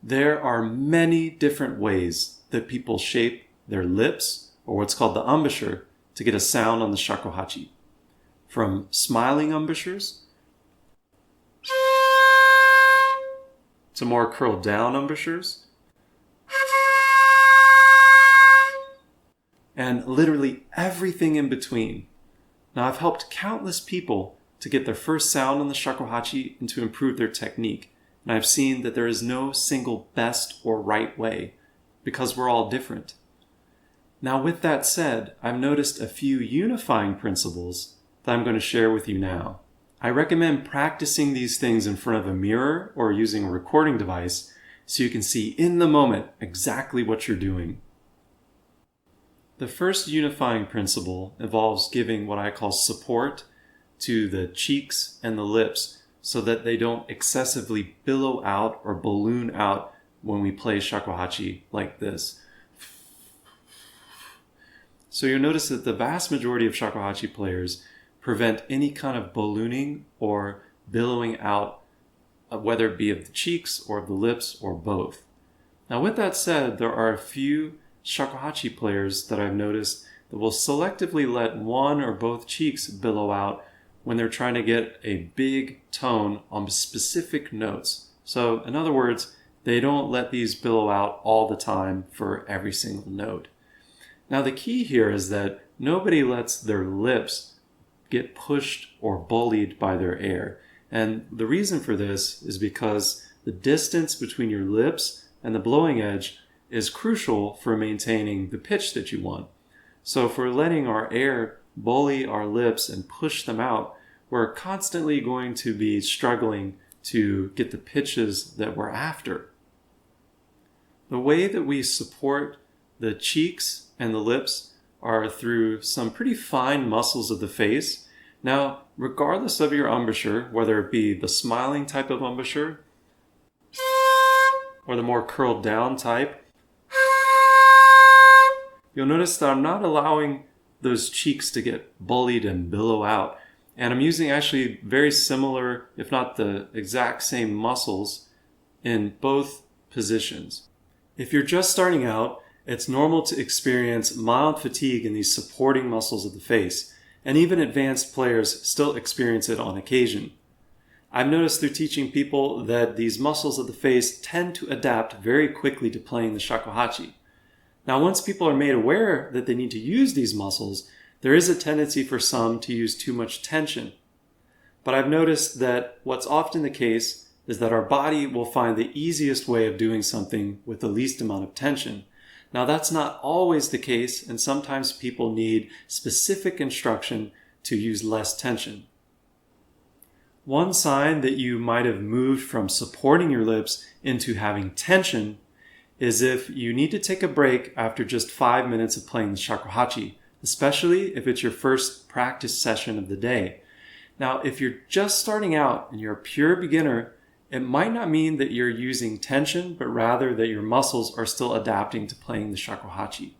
There are many different ways that people shape their lips, or what's called the embouchure, to get a sound on the shakuhachi. From smiling embouchures to more curled down embouchures, and literally everything in between. Now, I've helped countless people to get their first sound on the shakuhachi and to improve their technique. And I've seen that there is no single best or right way, because we're all different. Now, with that said, I've noticed a few unifying principles that I'm going to share with you now. I recommend practicing these things in front of a mirror or using a recording device so you can see in the moment exactly what you're doing. The first unifying principle involves giving what I call support to the cheeks and the lips so that they don't excessively billow out or balloon out when we play shakuhachi like this. So you'll notice that the vast majority of shakuhachi players prevent any kind of ballooning or billowing out, whether it be of the cheeks or of the lips or both. Now, with that said, there are a few shakuhachi players that I've noticed that will selectively let one or both cheeks billow out when they're trying to get a big tone on specific notes. So, in other words, they don't let these billow out all the time for every single note. Now, the key here is that nobody lets their lips get pushed or bullied by their air. And the reason for this is because the distance between your lips and the blowing edge is crucial for maintaining the pitch that you want. So if we're letting our air bully our lips and push them out, we're constantly going to be struggling to get the pitches that we're after. The way that we support the cheeks and the lips are through some pretty fine muscles of the face. Now, regardless of your embouchure, whether it be the smiling type of embouchure or the more curled down type, you'll notice that I'm not allowing those cheeks to get bullied and billow out. And I'm using actually very similar, if not the exact same muscles in both positions. If you're just starting out, it's normal to experience mild fatigue in these supporting muscles of the face, and even advanced players still experience it on occasion. I've noticed through teaching people that these muscles of the face tend to adapt very quickly to playing the shakuhachi. Now, once people are made aware that they need to use these muscles, there is a tendency for some to use too much tension. But I've noticed that what's often the case is that our body will find the easiest way of doing something with the least amount of tension. Now, that's not always the case, and sometimes people need specific instruction to use less tension. One sign that you might have moved from supporting your lips into having tension is if you need to take a break after just 5 minutes of playing the shakuhachi, especially if it's your first practice session of the day. Now, if you're just starting out and you're a pure beginner, it might not mean that you're using tension, but rather that your muscles are still adapting to playing the shakuhachi.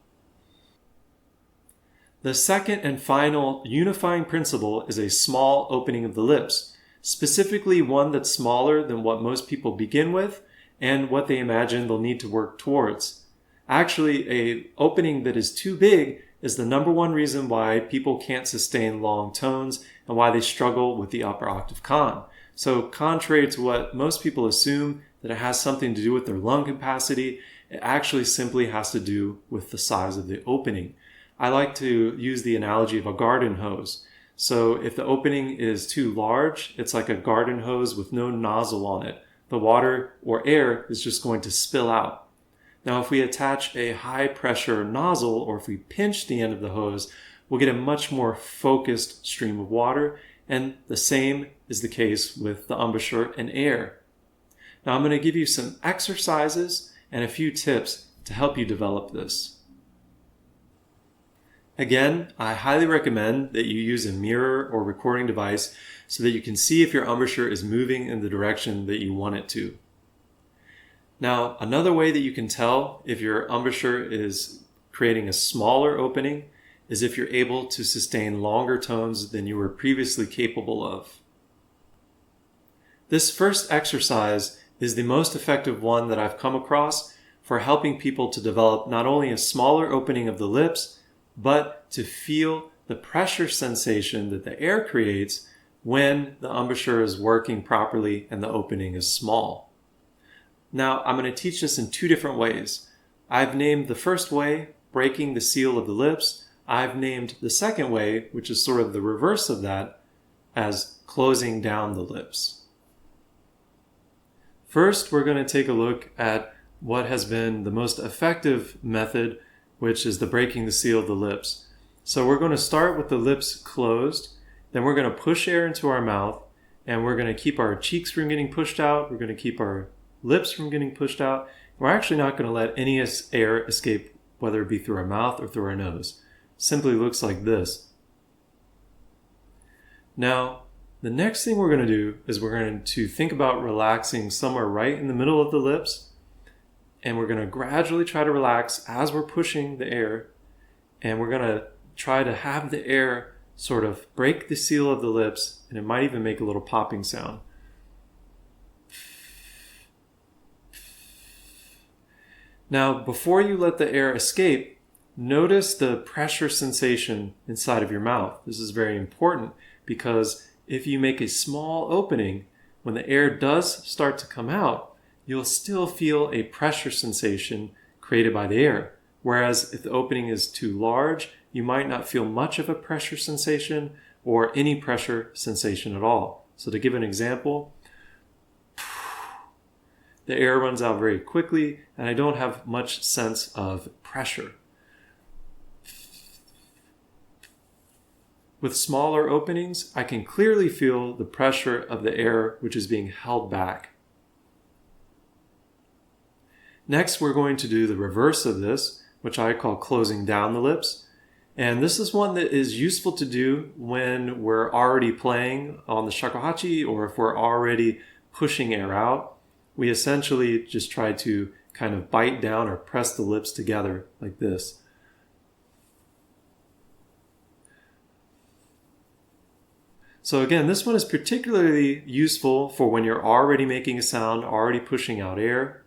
The second and final unifying principle is a small opening of the lips, specifically one that's smaller than what most people begin with and what they imagine they'll need to work towards. Actually, an opening that is too big is the number one reason why people can't sustain long tones and why they struggle with the upper octave kan. So contrary to what most people assume, that it has something to do with their lung capacity, it actually simply has to do with the size of the opening. I like to use the analogy of a garden hose. So if the opening is too large, it's like a garden hose with no nozzle on it. The water or air is just going to spill out. Now, if we attach a high pressure nozzle, or if we pinch the end of the hose, we'll get a much more focused stream of water, and the same is the case with the embouchure and air. Now, I'm going to give you some exercises and a few tips to help you develop this. Again, I highly recommend that you use a mirror or recording device so that you can see if your embouchure is moving in the direction that you want it to. Now, another way that you can tell if your embouchure is creating a smaller opening is if you're able to sustain longer tones than you were previously capable of. This first exercise is the most effective one that I've come across for helping people to develop not only a smaller opening of the lips, but to feel the pressure sensation that the air creates when the embouchure is working properly and the opening is small. Now, I'm going to teach this in two different ways. I've named the first way, breaking the seal of the lips. I've named the second way, which is sort of the reverse of that, as closing down the lips. First, we're going to take a look at what has been the most effective method, which is the breaking the seal of the lips. So we're going to start with the lips closed, then we're going to push air into our mouth, and we're going to keep our cheeks from getting pushed out, we're going to keep our lips from getting pushed out. We're actually not going to let any air escape, whether it be through our mouth or through our nose. Simply looks like this. Now, the next thing we're going to do is we're going to think about relaxing somewhere right in the middle of the lips, and we're going to gradually try to relax as we're pushing the air, and we're going to try to have the air sort of break the seal of the lips, and it might even make a little popping sound. Now, before you let the air escape, notice the pressure sensation inside of your mouth. This is very important because if you make a small opening, when the air does start to come out, you'll still feel a pressure sensation created by the air. Whereas if the opening is too large, you might not feel much of a pressure sensation or any pressure sensation at all. So to give an example, the air runs out very quickly and I don't have much sense of pressure. With smaller openings, I can clearly feel the pressure of the air which is being held back. Next, we're going to do the reverse of this, which I call closing down the lips. And this is one that is useful to do when we're already playing on the shakuhachi or if we're already pushing air out. We essentially just try to kind of bite down or press the lips together like this. So again, this one is particularly useful for when you're already making a sound, already pushing out air.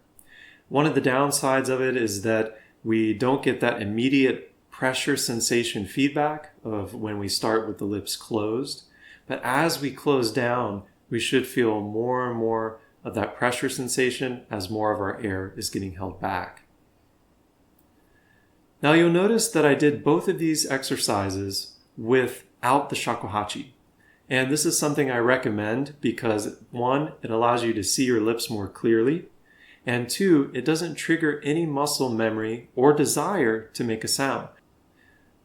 One of the downsides of it is that we don't get that immediate pressure sensation feedback of when we start with the lips closed. But as we close down, we should feel more and more of that pressure sensation as more of our air is getting held back. Now you'll notice that I did both of these exercises without the shakuhachi. And this is something I recommend because, one, it allows you to see your lips more clearly, and two, it doesn't trigger any muscle memory or desire to make a sound.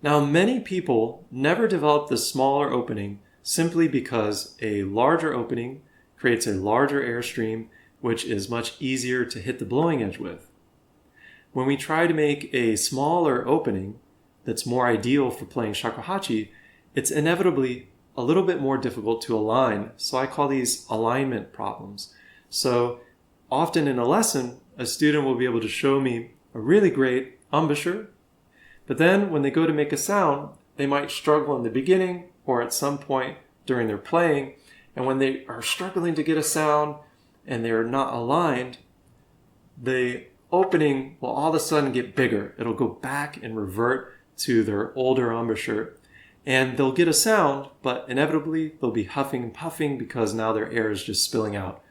Now, many people never develop the smaller opening simply because a larger opening creates a larger airstream, which is much easier to hit the blowing edge with. When we try to make a smaller opening that's more ideal for playing shakuhachi, it's inevitably a little bit more difficult to align. So I call these alignment problems. So often in a lesson, a student will be able to show me a really great embouchure, but then when they go to make a sound, they might struggle in the beginning or at some point during their playing. And when they are struggling to get a sound and they're not aligned, the opening will all of a sudden get bigger. It'll go back and revert to their older embouchure. And they'll get a sound, but inevitably they'll be huffing and puffing because now their air is just spilling out.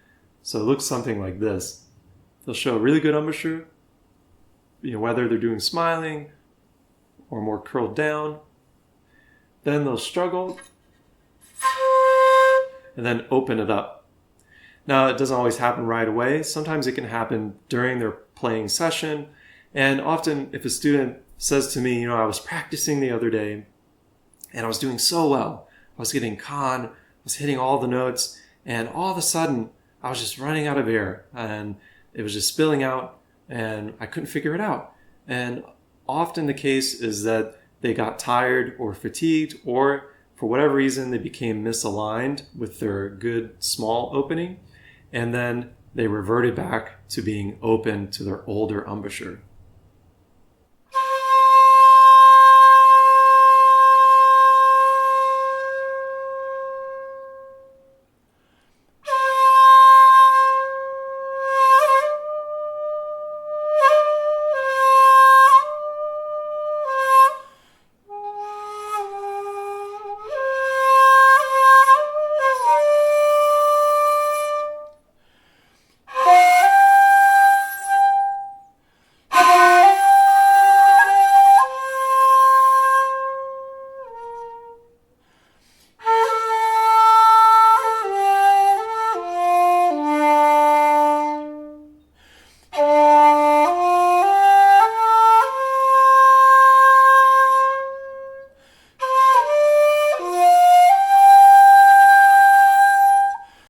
So it looks something like this. They'll show a really good embouchure, whether they're doing smiling or more curled down. Then they'll struggle and then open it up. Now, it doesn't always happen right away. Sometimes it can happen during their playing session. And often if a student says to me, I was practicing the other day and I was doing so well. I was getting kan, I was hitting all the notes, and all of a sudden I was just running out of air and it was just spilling out and I couldn't figure it out. And often the case is that they got tired or fatigued, or for whatever reason they became misaligned with their good small opening, and then they reverted back to being open to their older embouchure.